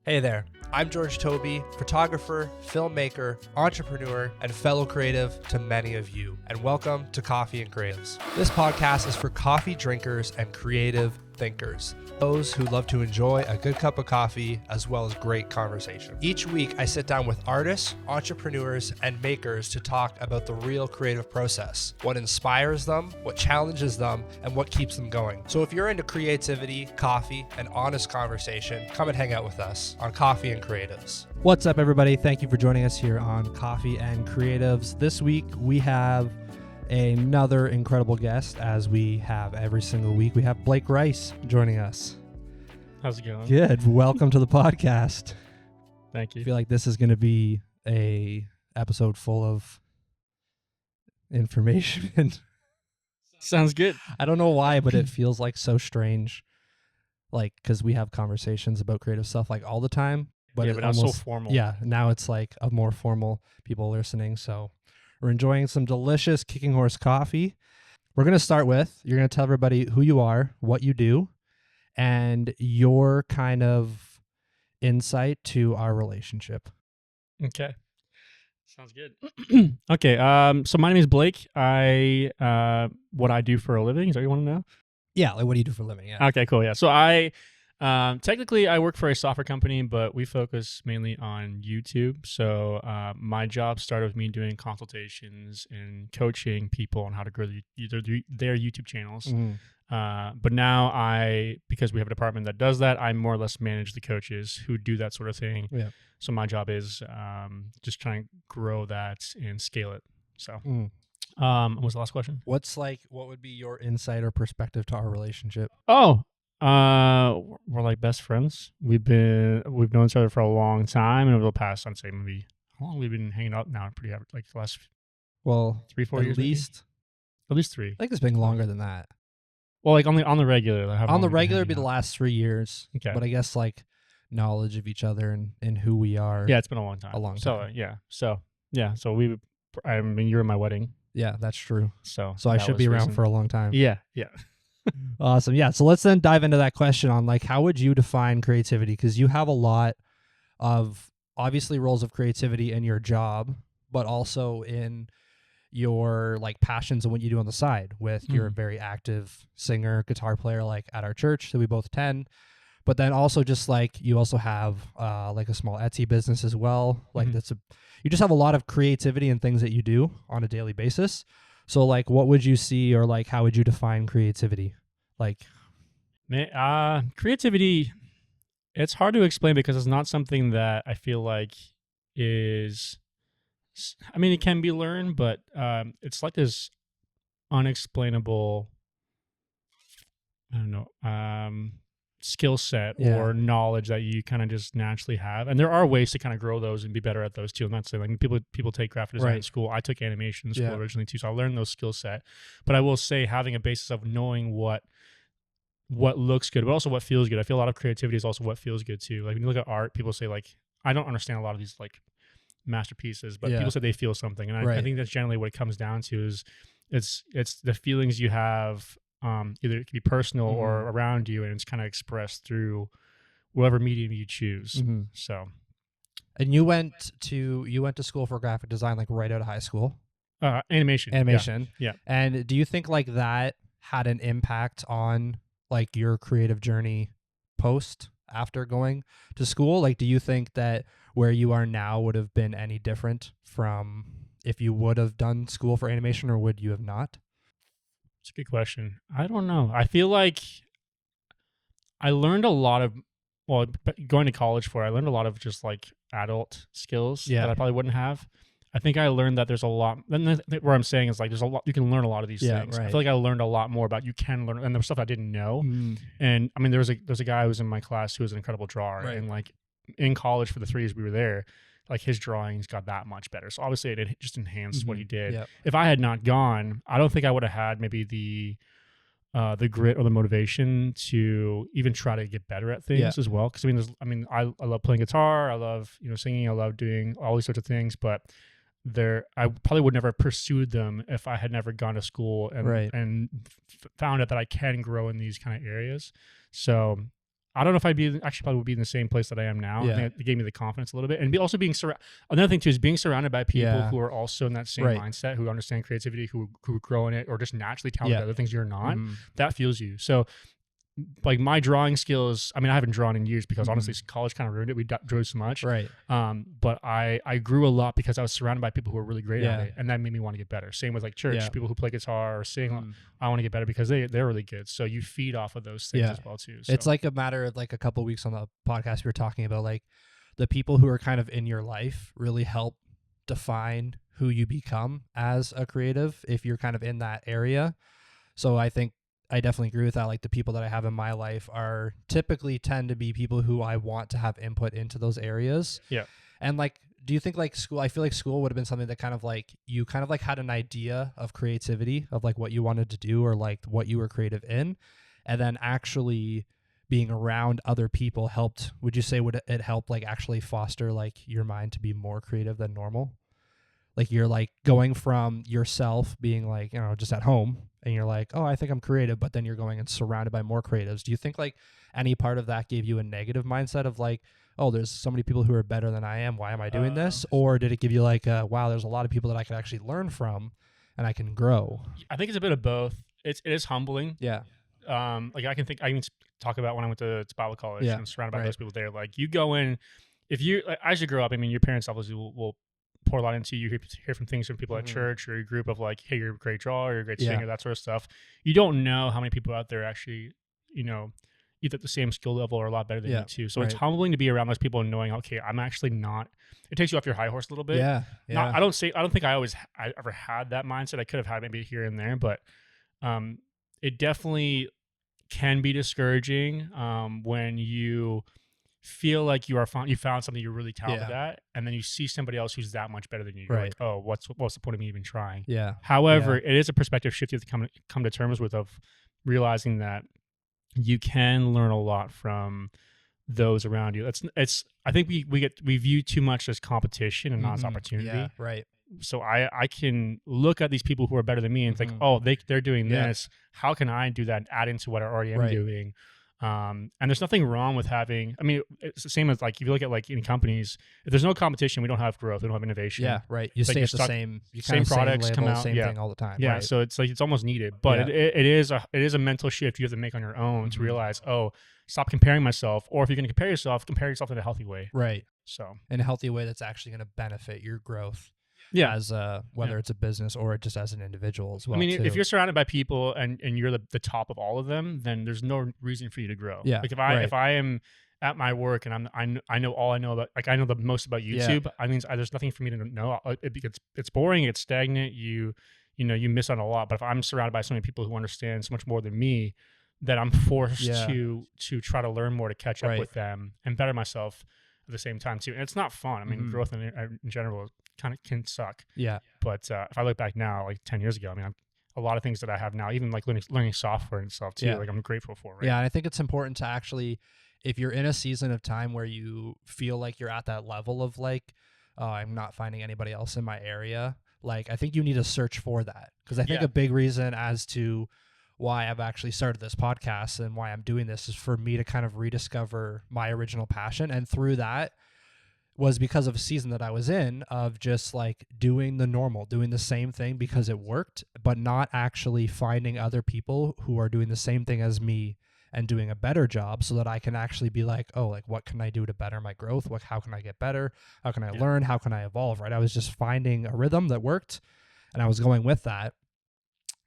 Hey there, I'm George Toby, photographer, filmmaker, entrepreneur, and fellow creative to many of you, and welcome to Coffee and Creatives. This podcast is for coffee drinkers and creative thinkers, those who love to enjoy a good cup of coffee as well as great conversation. Each week, I sit down with artists, entrepreneurs, and makers to talk about the real creative process, what inspires them, what challenges them, and what keeps them going. So if you're into creativity, coffee, and honest conversation, come and hang out with us on Coffee and Creatives. What's up, everybody? Thank you for joining us here on Coffee and Creatives. This week, we have another incredible guest, as we have every single week. We have Blake Rice joining us. How's it going? Good. Welcome to the podcast. Thank you. I feel like this is going to be a episode full of information. Sounds good. I don't know why, but it feels like so strange, like because we have conversations about creative stuff like all the time. But yeah, it but not so formal. Yeah, now it's like a more formal people listening. So we're enjoying some delicious Kicking Horse coffee. We're going to start with, you're going to tell everybody who you are, what you do, and your kind of insight to our relationship. Okay. Sounds good. Okay. So my name is Blake. What I do for a living, is that what you want to know? Yeah, like what do you do for a living? Yeah. Okay, cool. Yeah. So I technically I work for a software company, but we focus mainly on YouTube. So my job started with me doing consultations and coaching people on how to grow their YouTube channels. Mm-hmm. But now because we have a department that does that, I more or less manage the coaches who do that sort of thing. Yeah. So my job is just trying to grow that and scale it. So what was the last question? What would be your insight or perspective to our relationship? Oh, we're like best friends. We've known each other for a long time, and over the past, I'd say maybe how long we've been hanging out now? Pretty average, like the last 3-4 years, at least maybe? At least 3. I think it's been longer than that. Well, like on the regular. On the regular, it'd be the last 3 years. Okay. But I guess like knowledge of each other and who we are. Yeah, it's been a long time. So I mean, you're in my wedding. Yeah, that's true. So I should be around for a long time. Yeah. Awesome. Yeah. So let's then dive into that question on like, how would you define creativity? Because you have a lot of obviously roles of creativity in your job, but also in your like passions and what you do on the side with you're a very active singer, guitar player, like at our church that we both attend. But then also just like you also have like a small Etsy business as well. Like you just have a lot of creativity and things that you do on a daily basis. So like what would you see or like how would you define creativity? Like creativity, it's hard to explain because it's not something that I feel like is, I mean, it can be learned, but it's like this unexplainable, I don't know, skill set or knowledge that you kind of just naturally have. And there are ways to kind of grow those and be better at those too. I'm not saying like people take graphic design in school. I took animation in school originally too, so I learned those skill set. But I will say having a basis of knowing what looks good, but also what feels good. I feel a lot of creativity is also what feels good too. Like when you look at art, people say like, I don't understand a lot of these like masterpieces, but people say they feel something. And I think that's generally what it comes down to is it's the feelings you have. Either it can be personal or around you, and it's kind of expressed through whatever medium you choose. So, and you went to school for graphic design like right out of high school. Animation. Yeah. And do you think like that had an impact on like your creative journey after going to school? Like, do you think that where you are now would have been any different from if you would have done school for animation, or would you have not? It's a good question. I don't know. I feel like I learned a lot of, going to college I learned a lot of just like adult skills that I probably wouldn't have. I think I learned that there's a lot, and where I'm saying is like there's a lot, you can learn a lot of these things. Right. I feel like I learned a lot more about you can learn, and there was stuff I didn't know. And I mean, there's a guy who was in my class who was an incredible drawer, and like in college for the 3 years we were there, like his drawings got that much better. So obviously it just enhanced what he did. Yep. If I had not gone, I don't think I would have had maybe the grit or the motivation to even try to get better at things as well. Because I love playing guitar, I love singing, I love doing all these sorts of things, but I probably would never have pursued them if I had never gone to school and found out that I can grow in these kind of areas. So I don't know if I'd be actually probably would be in the same place that I am now. Yeah. I think it gave me the confidence a little bit, and also being surrounded. Another thing too is being surrounded by people Yeah. who are also in that same Right. mindset, who understand creativity, who grow in it, or just naturally talented Yeah. at other things you're not. Mhm. That fuels you. So, like my drawing skills, I mean, I haven't drawn in years because honestly, college kind of ruined it. We drew so much. Right. But I grew a lot because I was surrounded by people who were really great at Yeah. it, and that made me want to get better. Same with like church, Yeah. people who play guitar or sing. Mhm. I want to get better because they're really good. So you feed off of those things Yeah. as well too. So. It's like a matter of like a couple weeks on the podcast we were talking about like the people who are kind of in your life really help define who you become as a creative if you're kind of in that area. So I think I definitely agree with that. Like the people that I have in my life are typically tend to be people who I want to have input into those areas. Yeah. And like, do you think like school, I feel like school would have been something that kind of like, you kind of like had an idea of creativity of like what you wanted to do or like what you were creative in. And then actually being around other people helped, would you say would it help like actually foster like your mind to be more creative than normal? Like you're like going from yourself being like, you know, just at home and you're like, oh, I think I'm creative, but then you're going and surrounded by more creatives. Do you think like any part of that gave you a negative mindset of like, oh, there's so many people who are better than I am. Why am I doing this? Or did it give you like, wow, there's a lot of people that I could actually learn from and I can grow? I think it's a bit of both. It is humbling. Yeah. Like I can talk about when I went to Bible college Yeah, and surrounded by right. those people there. Like you go in, if you as you grow up, I mean, your parents obviously will pour a lot into you. You hear from things from people at Mhm. church or your group of like, hey, you're a great drawer, you're a great Yeah. singer, that sort of stuff. You don't know how many people out there actually, you know, either at the same skill level or a lot better than Yeah, you too. So it's right. humbling to be around those people and knowing, okay, I'm actually not. It takes you off your high horse a little bit. Yeah. Not, I don't think I ever had that mindset. I could have had maybe here and there, but it definitely can be discouraging when you feel like you found something you're really talented at, and then you see somebody else who's that much better than you. You're Right. like, oh, what's the point of me even trying? Yeah. However, it is a perspective shift you have to come to terms with, of realizing that you can learn a lot from those around you. It's I think we view too much as competition and not as Mhm. opportunity. Yeah. Right. So I can look at these people who are better than me and think, Mhm. oh, they're doing Yeah. this. How can I do that and add into what I already am Right. doing? And there's nothing wrong with having. I mean, it's the same as like if you look at like in companies, if there's no competition, we don't have growth, we don't have innovation. Yeah. Right. You It's like stay you're at the stuck- same, same products come out, same yeah. thing all the time. Yeah, Right. so it's like it's almost needed, but Yeah. it is a mental shift you have to make on your own to Mhm. realize, oh, stop comparing myself, or if you're going to compare yourself in a healthy way. Right. So In a healthy way that's actually going to benefit your growth yeah, as whether it's a business or just as an individual as well. I mean, too. if you're surrounded by people and you're the top of all of them, then there's no reason for you to grow. Yeah, Like right. if I am at my work and I know all I know about, like I know the most about Yeah. YouTube. I mean, there's nothing for me to know. It's boring. It's stagnant. You miss out on a lot. But if I'm surrounded by so many people who understand so much more than me, that I'm forced Yeah. to try to learn more to catch up Right. with them and better myself at the same time too. And it's not fun. I mean, Mhm. growth in general kind of can suck. yeah. But if I look back now, like 10 years ago, I mean, a lot of things that I have now, even like learning software and stuff too, Yeah. like I'm grateful for. Right? Yeah, and I think it's important to actually, if you're in a season of time where you feel like you're at that level of like, I'm not finding anybody else in my area, like I think you need to search for that. Because I think Yeah. a big reason as to why I've actually started this podcast and why I'm doing this is for me to kind of rediscover my original passion. And through that was because of a season that I was in of just like doing the normal, doing the same thing because it worked, but not actually finding other people who are doing the same thing as me and doing a better job so that I can actually be like, oh, like what can I do to better my growth? How can I get better? How can I learn? How can I evolve? Right. I was just finding a rhythm that worked and I was going with that.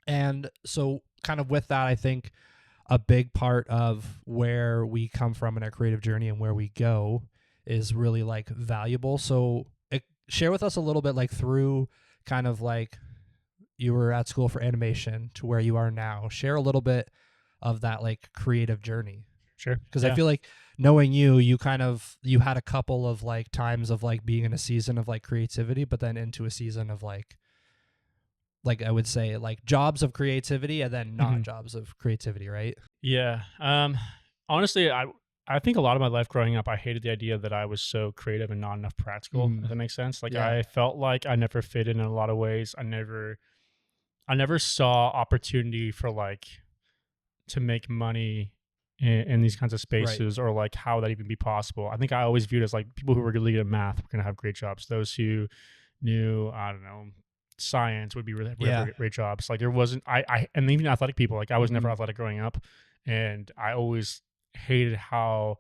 And so kind of with that, I think a big part of where we come from in our creative journey and where we go is really like valuable. So share with us a little bit like through kind of like you were at school for animation to where you are now. Share a little bit of that like creative journey. Sure. Because I feel like knowing you had a couple of like times of like being in a season of like creativity, but then into a season of like I would say like jobs of creativity and then not Mhm. jobs of creativity, right? Yeah. Honestly, I think a lot of my life growing up, I hated the idea that I was so creative and not enough practical. Mm. If that makes sense. Like Yeah. I felt like I never fit in a lot of ways. I never saw opportunity for like to make money in these kinds of spaces, or like how would that even be possible? I think I always viewed as like people who were really good at math were going to have great jobs. Those who knew, I don't know, science would be really great jobs. Like there wasn't, and even athletic people, like I was never athletic growing up, and I always hated how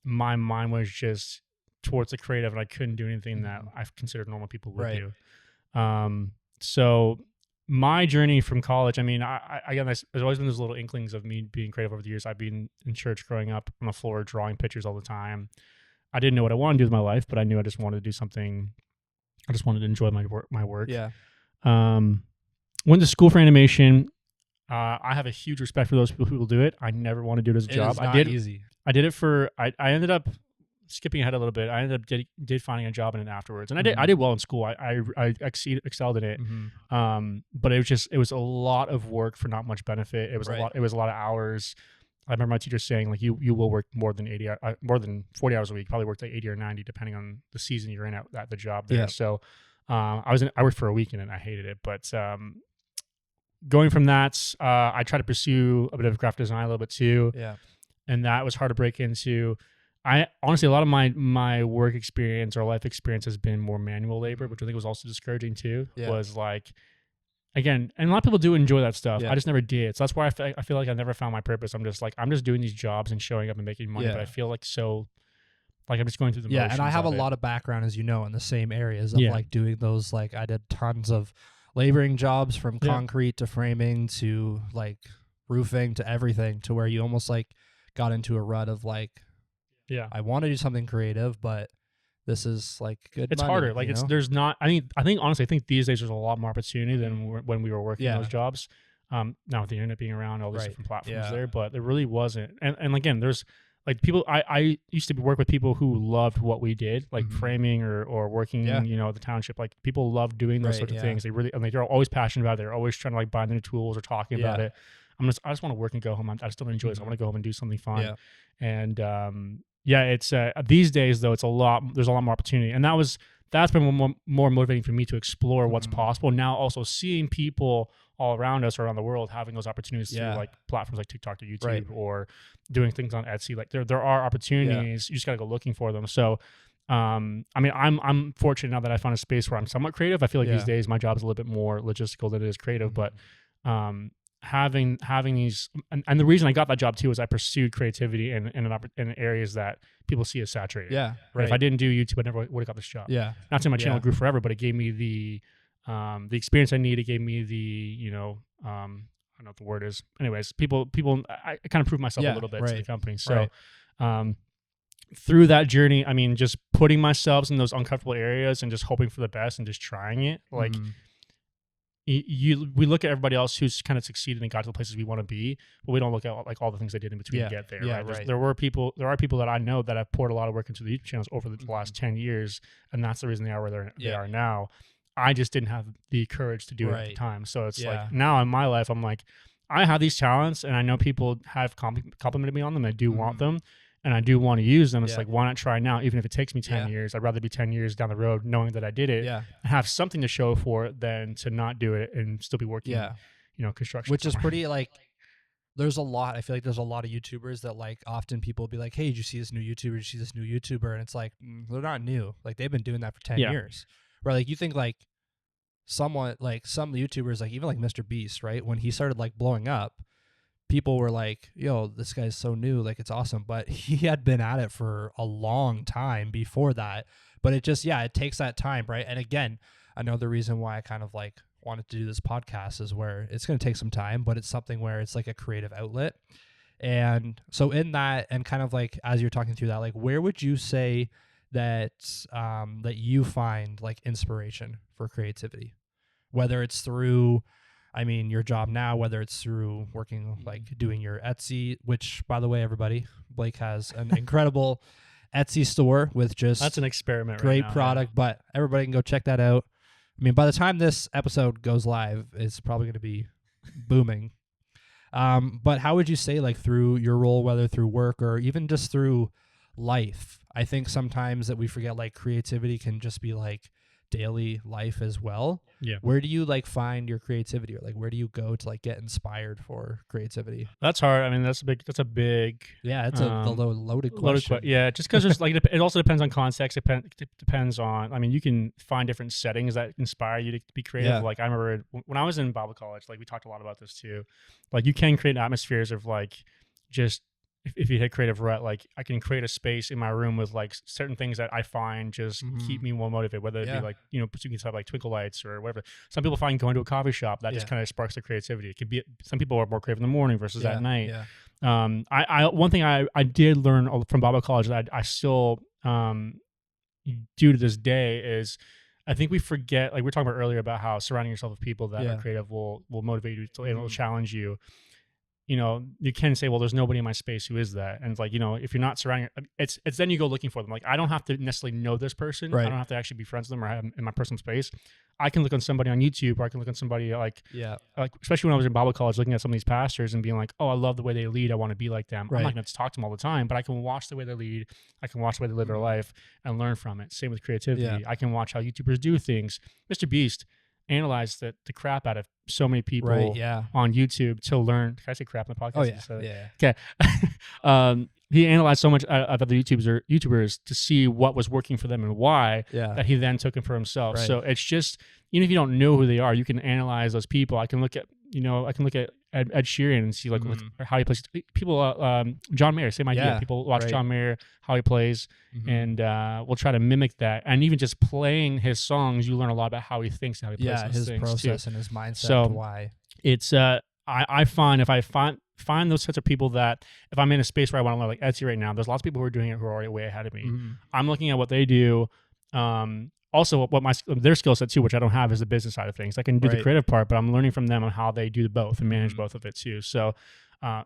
my mind was just towards the creative, and I couldn't do anything that I've considered normal people would do. So my journey from college, I mean, again, there's always been those little inklings of me being creative over the years. I've been in church growing up on the floor, drawing pictures all the time. I didn't know what I wanted to do with my life, but I knew I just wanted to do something. I just wanted to enjoy my work. Yeah. Went to school for animation. I have a huge respect for those people who will do it. I never want to do it as a job. It is not easy. I did it for, I ended up skipping ahead a little bit. I ended up did finding a job in it afterwards, and I did well in school. I excelled in it. But it was a lot of work for not much benefit. It was a lot of hours. I remember my teacher saying like you will work more than 40 hours a week. Probably worked like 80 or 90 depending on the season you're in at the job there. So I worked for a week in it and I hated it. But going from that, I tried to pursue a bit of graphic design a little bit too. Yeah. And that was hard to break into. I honestly, a lot of my work experience or life experience has been more manual labor, which I think was also discouraging too. Yeah. Was like, again, and a lot of people do enjoy that stuff. Yeah. I just never did. So that's why I feel like I never found my purpose. I'm just doing these jobs and showing up and making money, but I feel like I'm just going through the motions. And I have a lot of background, as you know, in the same areas of like doing those. Like I did tons of laboring jobs, from concrete to framing to like roofing to everything, to where you almost like got into a rut of like, I want to do something creative, but this is like good. It's money, harder. Like there's not. I think honestly, I think these days there's a lot more opportunity than when we were working those jobs. Now with the internet being around, all these different platforms there, but there really wasn't. And again, there's like people. I used to work with people who loved what we did, like framing or working. At the township. Like people love doing those sorts of things. They really, they're always passionate about it. They're always trying to like buy new tools or talking about it. I just want to work and go home. I just don't enjoy this. I want to go home and do something fun. And it's these days though, there's a lot more opportunity, and that's been more motivating for me to explore what's possible. Now also seeing people all around us around the world having those opportunities through like platforms like TikTok or YouTube or doing things on Etsy. Like there are opportunities. You just gotta go looking for them. So I mean, I'm fortunate now that I found a space where I'm somewhat creative. I feel like these days my job is a little bit more logistical than it is creative, but having these, and the reason I got that job too is I pursued creativity in areas that people see as saturated. If I didn't do YouTube, I never would have got this job. Not saying my channel grew forever, but it gave me the experience I need. It gave me the, I don't know what the word is. Anyways, I kind of proved myself a little bit to the company. So through that journey, I mean, just putting myself in those uncomfortable areas and just hoping for the best and just trying it, like. We look at everybody else who's kind of succeeded and got to the places we want to be, but we don't look at like all the things they did in between to get there. There are people that I know that have poured a lot of work into the YouTube channels over the last 10 years, and that's the reason they are where they are now. I just didn't have the courage to do it at the time. So it's like now in my life, I'm like, I have these talents, and I know people have complimented me on them. I do want them. And I do want to use them. It's like, why not try now? Even if it takes me 10 years, I'd rather be 10 years down the road knowing that I did it and have something to show for it than to not do it and still be working, construction. Which is pretty like, there's a lot, I feel like there's a lot of YouTubers that like often people will be like, hey, did you see this new YouTuber? Did you see this new YouTuber? And it's like, they're not new. Like they've been doing that for 10 years. Right? Like you think like somewhat like some YouTubers, like even like Mr. Beast, right? When he started like blowing up, people were like, yo, this guy's so new, like it's awesome. But he had been at it for a long time before that. But it just, it takes that time, right? And again, another reason why I kind of like wanted to do this podcast is where it's going to take some time, but it's something where it's like a creative outlet. And so in that, and kind of like as you're talking through that, like where would you say that that you find like inspiration for creativity? Whether it's through your job now, whether it's through working, like doing your Etsy, which by the way, everybody, Blake has an incredible Etsy store with just that's an experiment. Great right now, product, but everybody can go check that out. I mean, by the time this episode goes live, it's probably going to be booming. But how would you say, like through your role, whether through work or even just through life, I think sometimes that we forget like creativity can just be like daily life as well. Yeah. Where do you like find your creativity, or like where do you go to like get inspired for creativity? That's hard. I mean, that's a big Yeah, it's a loaded question. Yeah, just because there's like it also depends on context. It depends on. I mean, you can find different settings that inspire you to be creative. Yeah. Like I remember when I was in Bible college, like we talked a lot about this too. Like you can create atmospheres of like just if you hit creative rut, like I can create a space in my room with like certain things that I find just keep me more motivated. Whether it be like you can have like twinkle lights or whatever. Some people find going to a coffee shop that just kind of sparks their creativity. It could be some people are more creative in the morning versus at night. Yeah. I one thing I did learn from Bible college that I still do to this day is I think we forget, like we were talking about earlier about how surrounding yourself with people that are creative will motivate you and will challenge you. You know, you can say, well, there's nobody in my space who is that. And it's like, you know, if you're not surrounding, it's then you go looking for them. Like, I don't have to necessarily know this person. Right. I don't have to actually be friends with them or have them in my personal space. I can look on somebody on YouTube, or I can look on somebody like especially when I was in Bible college, looking at some of these pastors and being like, oh, I love the way they lead. I want to be like them. Right. I'm not going to talk to them all the time, but I can watch the way they lead. I can watch the way they live their life and learn from it. Same with creativity. Yeah. I can watch how YouTubers do things. Mr. Beast analyzed the crap out of so many people on YouTube to learn. Can I say crap in the podcast? Oh yeah. Okay. He analyzed so much of the YouTubers to see what was working for them and why that he then took it for himself. Right. So it's just, even if you don't know who they are, you can analyze those people. I can look at Ed Sheeran and see like how he plays. People, John Mayer, same idea. Yeah, People watch John Mayer, how he plays, and we'll try to mimic that. And even just playing his songs, you learn a lot about how he thinks and how he plays those his things process too. and his mindset. So and why it's I find if I find those sets of people that if I'm in a space where I want to learn, like Etsy right now, there's lots of people who are doing it who are already way ahead of me. I'm looking at what they do. Also, what their skill set too, which I don't have, is the business side of things. I can do the creative part, but I'm learning from them on how they do both and manage both of it too. So,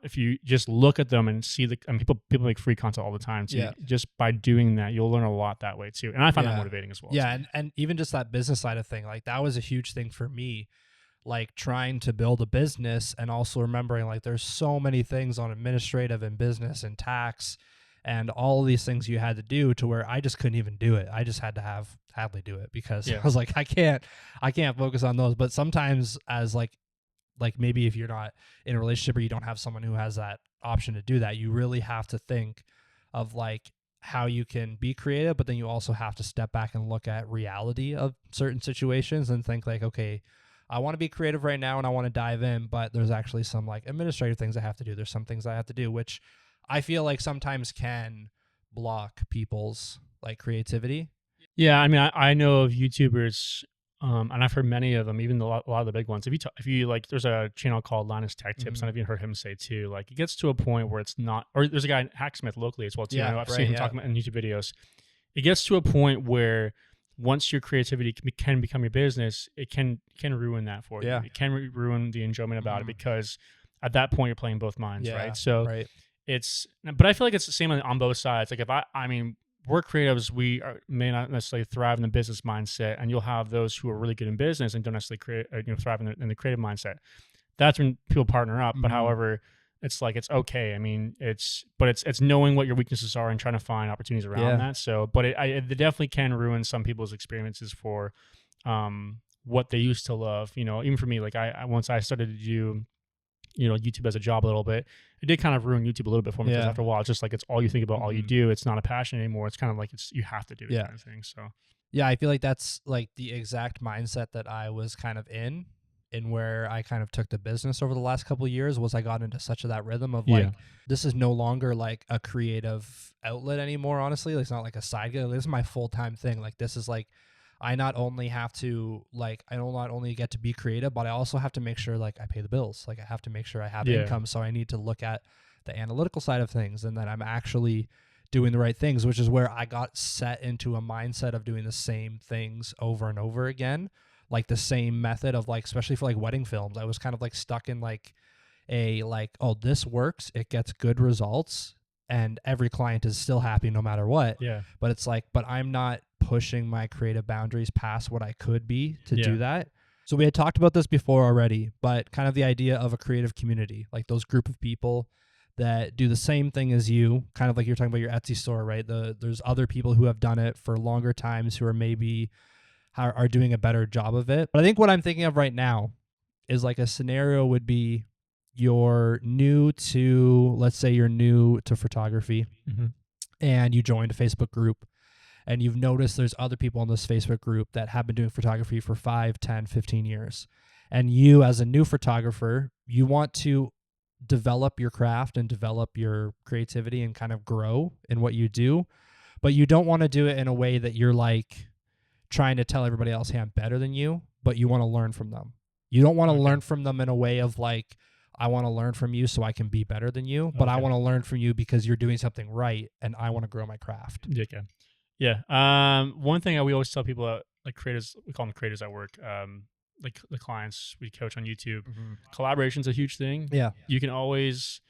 if you just look at them and see people make free content all the time too. Just by doing that, you'll learn a lot that way too. And I find that motivating as well. Yeah, and even just that business side of thing, like that was a huge thing for me. Like trying to build a business and also remembering like there's so many things on administrative and business and tax and all of these things you had to do to where I just couldn't even do it. I just had to have Hadley do it because I was like, I can't focus on those. But sometimes as like maybe if you're not in a relationship or you don't have someone who has that option to do that, you really have to think of like how you can be creative, but then you also have to step back and look at reality of certain situations and think like, okay, I want to be creative right now and I want to dive in, but there's actually some like administrative things I have to do. There's some things I have to do, which I feel like sometimes can block people's like creativity. Yeah, I mean, I know of YouTubers, and I've heard many of them, even a lot of the big ones. If you like, there's a channel called Linus Tech Tips, and I've even heard him say too, like it gets to a point where it's not, or there's a guy Hacksmith locally as well too. I know I've seen him talking about in YouTube videos. It gets to a point where once your creativity can become your business, it can ruin that for you. It can ruin the enjoyment about it because at that point you're playing both minds, right? So but I feel like it's the same on both sides. Like if I mean, we're creatives, may not necessarily thrive in the business mindset, and you'll have those who are really good in business and don't necessarily thrive in the creative mindset. That's when people partner up. But however, it's like, it's okay. I mean, it's knowing what your weaknesses are and trying to find opportunities around that. So, but it definitely can ruin some people's experiences for what they used to love. You know, even for me, like once I started to do, YouTube as a job a little bit, it did kind of ruin YouTube a little bit for me because after a while, it's just like, it's all you think about, all you do. It's not a passion anymore. It's kind of like you have to do it kind of thing. So, yeah, I feel like that's like the exact mindset that I was kind of in where I kind of took the business over the last couple of years. Was I got into such of that rhythm of like, this is no longer like a creative outlet anymore. Honestly, like, it's not like a side gig. This is my full-time thing. Like, this is like, I not only get to be creative, but I also have to make sure like I pay the bills. Like I have to make sure I have income. So I need to look at the analytical side of things and that I'm actually doing the right things, which is where I got set into a mindset of doing the same things over and over again. Like the same method of like, especially for like wedding films, I was kind of like stuck in like oh, this works. It gets good results and every client is still happy no matter what. Yeah. But it's like, but I'm not pushing my creative boundaries past what I could be to do that. So we had talked about this before already, but kind of the idea of a creative community, like those group of people that do the same thing as you, kind of like you're talking about your Etsy store, right? There's other people who have done it for longer times who are maybe are doing a better job of it. But I think what I'm thinking of right now is like a scenario would be let's say you're new to photography and you joined a Facebook group and you've noticed there's other people in this Facebook group that have been doing photography for 5, 10, 15 years. And you as a new photographer, you want to develop your craft and develop your creativity and kind of grow in what you do. But you don't want to do it in a way that you're like trying to tell everybody else, hey, I'm better than you, but you want to learn from them. You don't want to learn from them in a way of like, I want to learn from you so I can be better than you, but I want to learn from you because you're doing something right and I want to grow my craft. Okay. Yeah. One thing we always tell people, like creators, we call them creators at work, like the clients we coach on YouTube, collaboration's a huge thing. Yeah. You can always,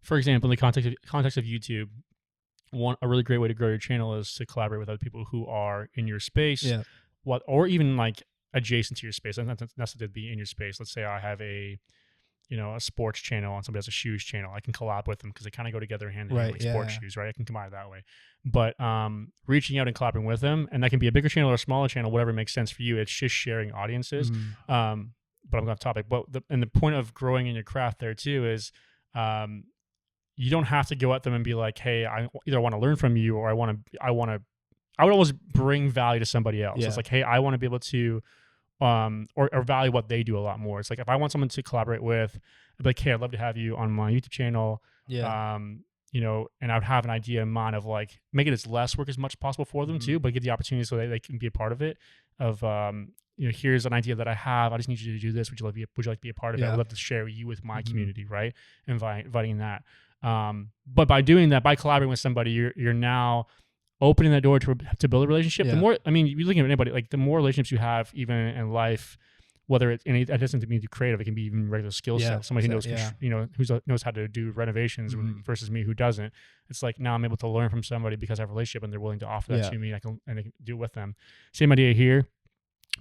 for example, in the context of YouTube, a really great way to grow your channel is to collaborate with other people who are in your space, or even like adjacent to your space. Doesn't necessarily be in your space. Let's say I have a sports channel and somebody has a shoes channel. I can collab with them because they kind of go together hand in hand, like sports shoes, right? I can combine it that way. But reaching out and collaborating with them, and that can be a bigger channel or a smaller channel, whatever makes sense for you. It's just sharing audiences. But I'm going off topic. But the point of growing in your craft there too is you don't have to go at them and be like, hey, I either want to learn from you or I would always bring value to somebody else. It's like, hey, I want to be able to or value what they do a lot more. It's like if I want someone to collaborate with, I'd be like, hey, I'd love to have you on my YouTube channel. And I would have an idea in mind of like make it as less work as much as possible for them too, but give the opportunity so that they can be a part of it. Here's an idea that I have. I just need you to do this. Would you like to be a part of it? I'd love to share you with my community, right? Inviting that. But by doing that, by collaborating with somebody, you're now opening that door to build a relationship. The more, you're looking at anybody, like the more relationships you have, even in life, whether it's it doesn't mean creative, it can be even regular skill set. Somebody who knows, who knows how to do renovations versus me who doesn't. It's like now I'm able to learn from somebody because I have a relationship and they're willing to offer that to me. I can do it with them. Same idea here,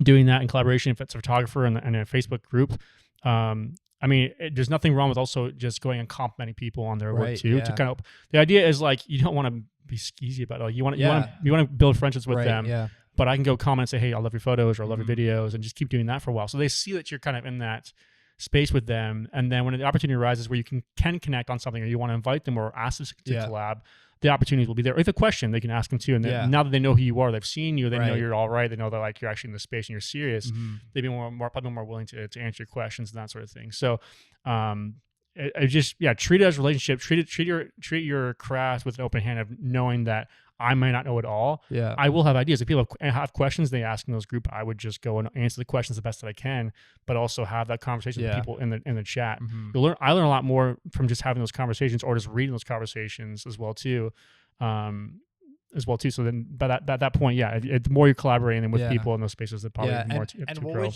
doing that in collaboration. If it's a photographer and a Facebook group, there's nothing wrong with also just going and complimenting people on their work too. To kind of, the idea is like you don't want to be skeezy about it. Like you want to build friendships with them. But I can go comment and say, hey, I love your photos or I love your videos, and just keep doing that for a while. So they see that you're kind of in that space with them. And then when the opportunity arises where you can connect on something, or you want to invite them or ask them to collab, the opportunities will be there. If a question, they can ask them too. And then now that they know who you are, they've seen you, they know you're all right. They know that like you're actually in the space and you're serious. They'd be probably more willing to answer your questions and that sort of thing. So, treat it as a relationship. Treat your craft with an open hand of knowing that I might not know it all. I will have ideas. If people have questions they ask in those group, I would just go and answer the questions the best that I can, but also have that conversation with people in the chat. I learn a lot more from just having those conversations or just reading those conversations as well too. So then by that point, the more you're collaborating with people in those spaces, the probably more to what grow.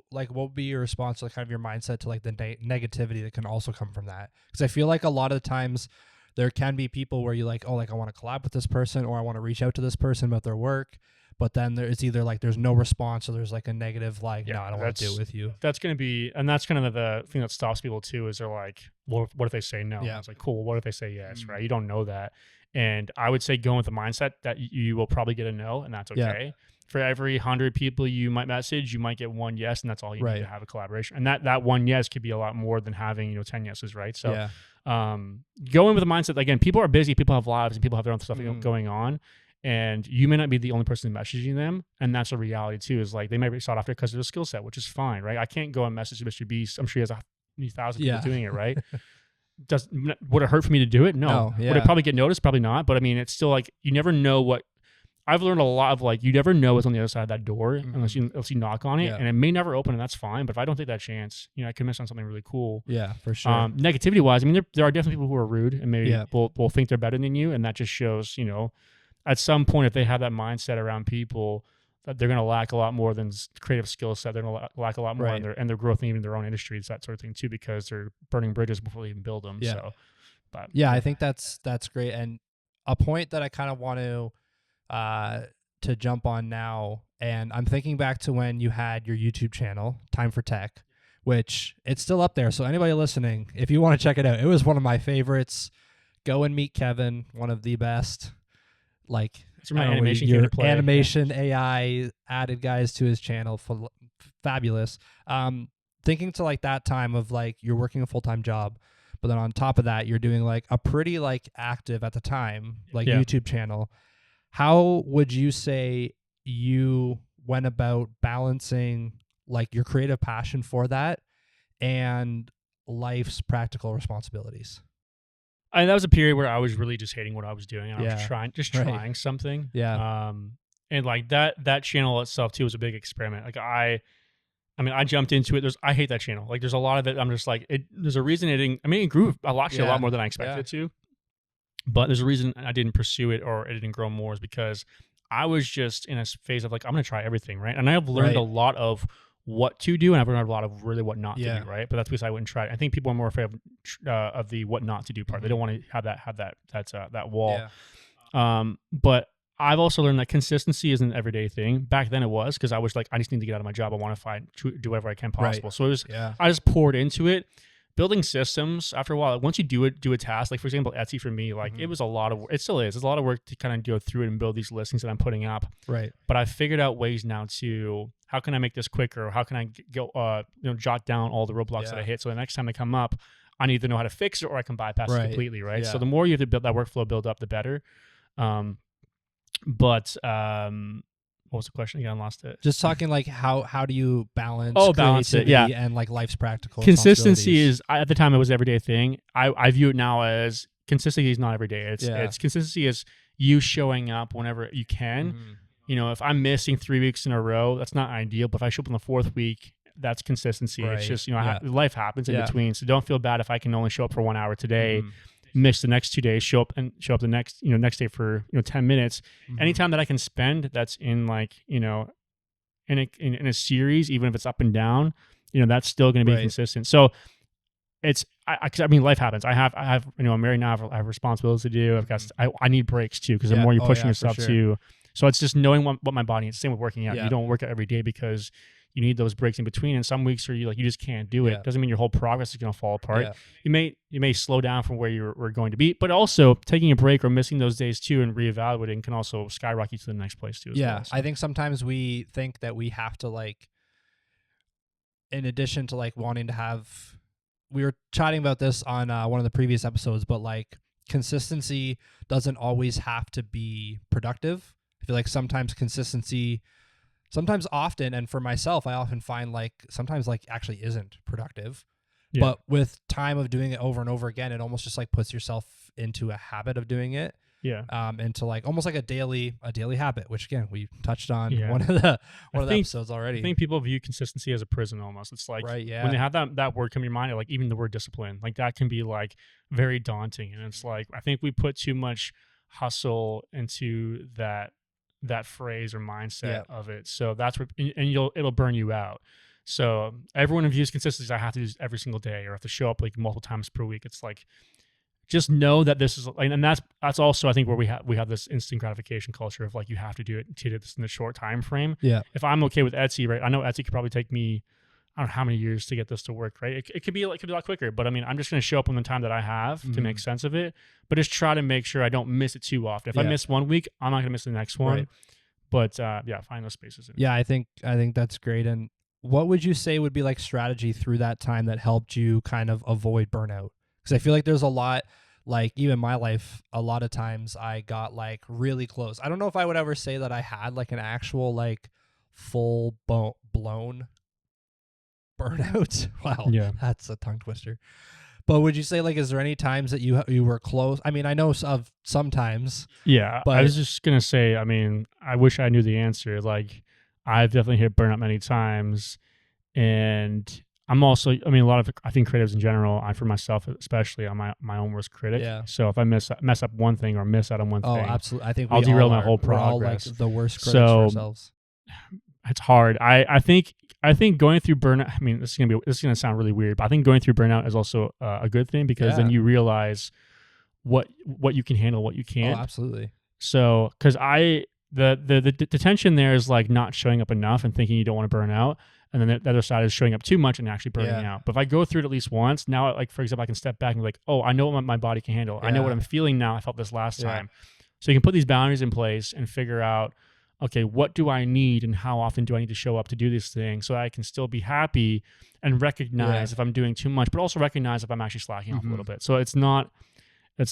What would be your response to kind of your mindset to like the negativity that can also come from that? Because I feel like a lot of the times there can be people where you like, oh, like I want to collab with this person or I want to reach out to this person about their work. But then it's either like there's no response or there's like a negative, like, no, I don't want to do it with you. That's going to be, and that's kind of the thing that stops people too, is they're like, well, what if they say no? It's like, cool. What if they say yes, right? You don't know that. And I would say go with the mindset that you will probably get a no, and that's okay. For every 100 people you might message, you might get one yes, and that's all you need to have a collaboration. And that one yes could be a lot more than having 10 yeses, right? So go in with the mindset that, again, people are busy, people have lives, and people have their own stuff going on. And you may not be the only person messaging them, and that's a reality too. Is like they might be sought after because of their skill set, which is fine, right? I can't go and message Mr. Beast. I'm sure he has 1,000 people doing it, right? Would it hurt for me to do it? No. Would it probably get noticed? Probably not. But I mean, it's still like you never know what. I've learned a lot of like you never know what's on the other side of that door unless you knock on it, and it may never open, and that's fine. But if I don't take that chance, I could miss on something really cool. Yeah, for sure. Negativity wise, I mean, there are definitely people who are rude and maybe will think they're better than you, and that just shows at some point, if they have that mindset around people, that they're going to lack a lot more than creative skill set. They're going to lack a lot more in their growth and even their own industries, that sort of thing too, because they're burning bridges before they even build them. Yeah. I think that's great. And a point that I kind of want to jump on now, and I'm thinking back to when you had your YouTube channel, Time for Tech, which it's still up there. So anybody listening, if you want to check it out, it was one of my favorites. Go and meet Kevin, one of the best. Like It's my I don't know, animation your came into play. animation AI added guys to his channel. Fabulous. Thinking to like that time of like you're working a full-time job, but then on top of that you're doing like a pretty like active at the time like Yeah. YouTube channel. How would you say you went about balancing like your creative passion for that and life's practical responsibilities? And that was a period where I was really just hating what I was doing, and I was Yeah. trying Right. trying something. Yeah. And like that channel itself too was a big experiment. Like I mean, I jumped into it. I hate that channel. Like there's a lot of it. I'm just like, there's a reason it didn't. I mean, it grew a lot Yeah. more than I expected it to. But there's a reason I didn't pursue it or it didn't grow more is because I was just in a phase of like, I'm going to try everything, right? And I have learned Right. a lot of what to do, and I've learned a lot of really what not Yeah. to do, right? But that's because I wouldn't try it. I think people are more afraid of the what not to do part. They don't want to have that wall. Yeah. But I've also learned that consistency isn't an everyday thing. Back then it was, because I was like, I just need to get out of my job. I want to do whatever I can possible. So it was, Yeah. I just poured into it. Building systems after a while, once you do a task, like for example, Etsy for me, like it was a lot of work. It still is. It's a lot of work to kind of go through it and build these listings that I'm putting up. Right. But I've figured out ways now to, how can I make this quicker? Or how can I go, jot down all the roadblocks that I hit, so the next time they come up, I need to know how to fix it, or I can bypass it completely, right? Yeah. So the more you have to build that workflow, build up, the better. What was the question again? I lost it. Just talking like how do you balance balance it, creativity and like life's practical Consistency responsibilities? is, at the time it was an everyday thing. I view it now as consistency is not every day. It's consistency is you showing up whenever you can. Mhm. You know, if I'm missing 3 weeks in a row, that's not ideal. But if I show up on the fourth week, that's consistency. It's Right. just, Yeah. life happens in between. So don't feel bad if I can only show up for 1 hour today, Mhm. miss the next 2 days, show up the next day for 10 minutes. Mhm. Anytime that I can spend that's in like, in a series, even if it's up and down, that's still going to be Right. consistent. So it's, I mean, life happens. I have, I'm married now. I have responsibilities to do. I've got, I need breaks too, because the Yeah. more you're Oh, pushing yeah, for yourself sure. to. So it's just knowing what my body needs. Same with working out. Yeah. You don't work out every day because you need those breaks in between. And some weeks are you just can't do it. Yeah. Doesn't mean your whole progress is going to fall apart. Yeah. You may slow down from where you're going to be, but also taking a break or missing those days too and reevaluating can also skyrocket you to the next place too. As Yeah, well, so. I think sometimes we think that we have to like, in addition to like wanting to have, we were chatting about this on one of the previous episodes, but like consistency doesn't always have to be productive. I feel like sometimes often, and for myself, I often find like sometimes like actually isn't productive. Yeah. But with time of doing it over and over again, it almost just like puts yourself into a habit of doing it. Yeah. Into like almost like a daily habit, which again we touched on Yeah. one of the I think- episodes already. I think people view consistency as a prison almost. It's like Right, yeah. when they have that word come to your mind, or like even the word discipline, like that can be like very daunting. And it's like, I think we put too much hustle into that phrase or mindset of it. So that's what, and it'll burn you out. So everyone views consistency as I have to do this every single day or have to show up like multiple times per week. It's like, just know that this is, and that's also I think where we have this instant gratification culture of like you have to do this in a short time frame. Yeah. If I'm okay with Etsy, right? I know Etsy could probably take me, I don't know how many years to get this to work, right? It could be a lot quicker, but I mean, I'm just going to show up on the time that I have to make sense of it, but just try to make sure I don't miss it too often. If I miss 1 week, I'm not going to miss the next one. Right. But find those spaces. Yeah, I think that's great. And what would you say would be like strategy through that time that helped you kind of avoid burnout? Because I feel like there's a lot, like even my life, a lot of times I got like really close. I don't know if I would ever say that I had like an actual like full blown burnout. Wow, Yeah. that's a tongue twister. But would you say like, is there any times that you were close? I mean, I know of sometimes. Yeah, But- I was just gonna say. I mean, I wish I knew the answer. Like, I've definitely hit burnout many times, and I'm also. I mean, I think creatives in general. For myself especially, I'm my own worst critic. Yeah. So if I mess up one thing or miss out on one Oh, thing, absolutely. I think I'll we derail all my are. whole We're all like progress. the worst critics So- for ourselves. it's hard. I think going through burnout. I mean, this is gonna sound really weird, but I think going through burnout is also a good thing because then Yeah. you realize what you can handle, what you can't. Oh, absolutely. So, because the tension there is like not showing up enough and thinking you don't want to burn out, and then the other side is showing up too much and actually burning Yeah. out. But if I go through it at least once, now, like for example, I can step back and be like, oh, I know what my body can handle. I know what Yeah. I'm feeling now. I felt this last Yeah. time. So you can put these boundaries in place and figure out, okay, what do I need and how often do I need to show up to do this thing so I can still be happy and recognize if I'm doing too much, but also recognize if I'm actually slacking off a little bit. So it's not an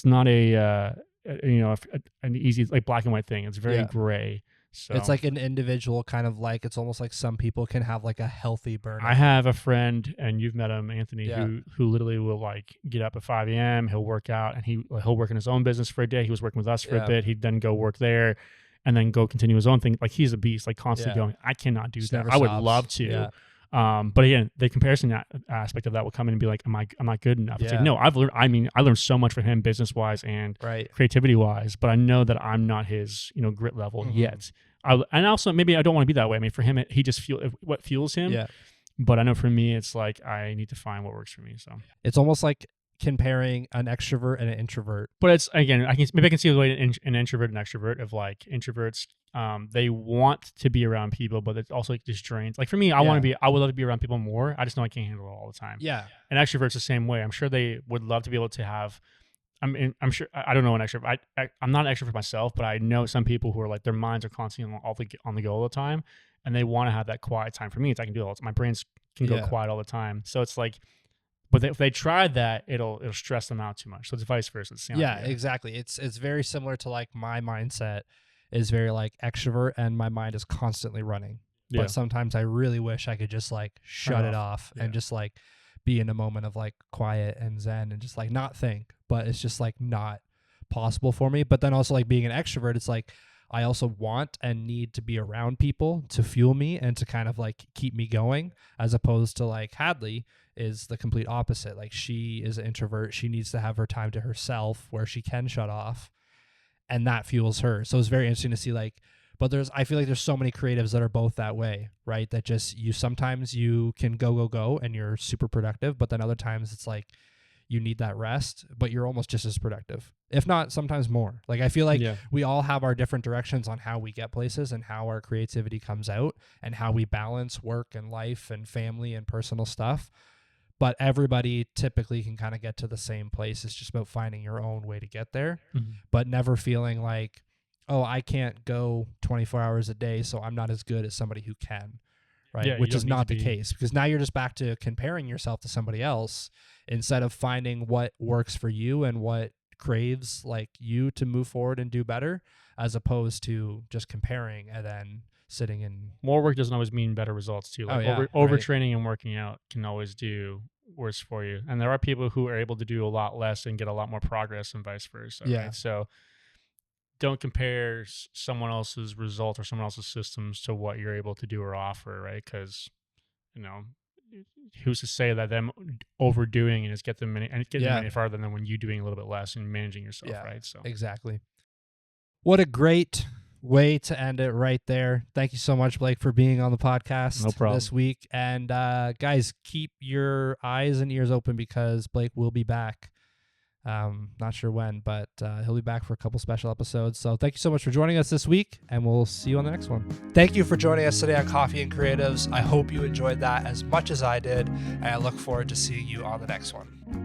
easy like black and white thing. It's very gray. So It's like an individual kind of like, it's almost like some people can have like a healthy burnout. I have a friend, and you've met him, Anthony, Yeah. who literally will like get up at 5 a.m. He'll work out, and he'll work in his own business for a day. He was working with us for a bit. He'd then go work there, and then go continue his own thing. Like he's a beast, like constantly going. I cannot do Just that. never I would stops. love to. Yeah. But again, the comparison aspect of that will come in and be like, I'm not good enough. It's like, Yeah. no, I learned so much from him business wise and Right. creativity wise, but I know that I'm not his, grit level Mhm. yet. And also maybe I don't want to be that way. I mean, for him, he just what fuels him. Yeah. But I know for me, it's like I need to find what works for me. So, It's almost like comparing an extrovert and an introvert. but it's again, I can see the way an introvert and extrovert of like introverts. They want to be around people, but it's also like just drains. Like for me, I would love to be around people more. I just know I can't handle it all the time. Yeah. And extroverts the same way. I'm sure they would love to be able to have. I'm sure. I don't know an extrovert. I'm not an extrovert myself, but I know some people who are like their minds are constantly on the go all the time, and they want to have that quiet time. For me, it's I can do it all the time. My brains can go quiet all the time. So it's like, but if they tried that, it'll stress them out too much. So it's vice versa. It's the same idea. Exactly. It's very similar to like my mindset is very like extrovert, and my mind is constantly running. Yeah. But sometimes I really wish I could just like shut it off and just like be in a moment of like quiet and zen and just like not think, but it's just like not possible for me. But then also like being an extrovert, it's like I also want and need to be around people to fuel me and to kind of like keep me going, as opposed to like Hadley is the complete opposite. Like she is an introvert. She needs to have her time to herself where she can shut off, and that fuels her. So it's very interesting to see like, but I feel like there's so many creatives that are both that way, right? That just sometimes you can go and you're super productive, but then other times it's like you need that rest, but you're almost just as productive, if not sometimes more. Like I feel like we all have our different directions on how we get places and how our creativity comes out and how we balance work and life and family and personal stuff. But everybody typically can kind of get to the same place. It's just about finding your own way to get there, but never feeling like, oh, I can't go 24 hours a day, so I'm not as good as somebody who can, right? Yeah, Which you is don't need not to the be- case, because now you're just back to comparing yourself to somebody else instead of finding what works for you and what craves like you to move forward and do better, as opposed to just comparing and then sitting in. More work doesn't always mean better results too. Like right. overtraining and working out can always do worse for you. And there are people who are able to do a lot less and get a lot more progress and vice versa. Yeah. Right? So don't compare someone else's result or someone else's systems to what you're able to do or offer, right? Because, who's to say that them overdoing and get them any farther than when you doing a little bit less and managing yourself, right? So Exactly. What a great way to end it right there. Thank you so much, Blake, for being on the podcast No problem. this week. And guys, keep your eyes and ears open because Blake will be back. Not sure when, but he'll be back for a couple special episodes. So thank you so much for joining us this week, and we'll see you on the next one. Thank you for joining us today on Coffee and Creatives. I hope you enjoyed that as much as I did, and I look forward to seeing you on the next one.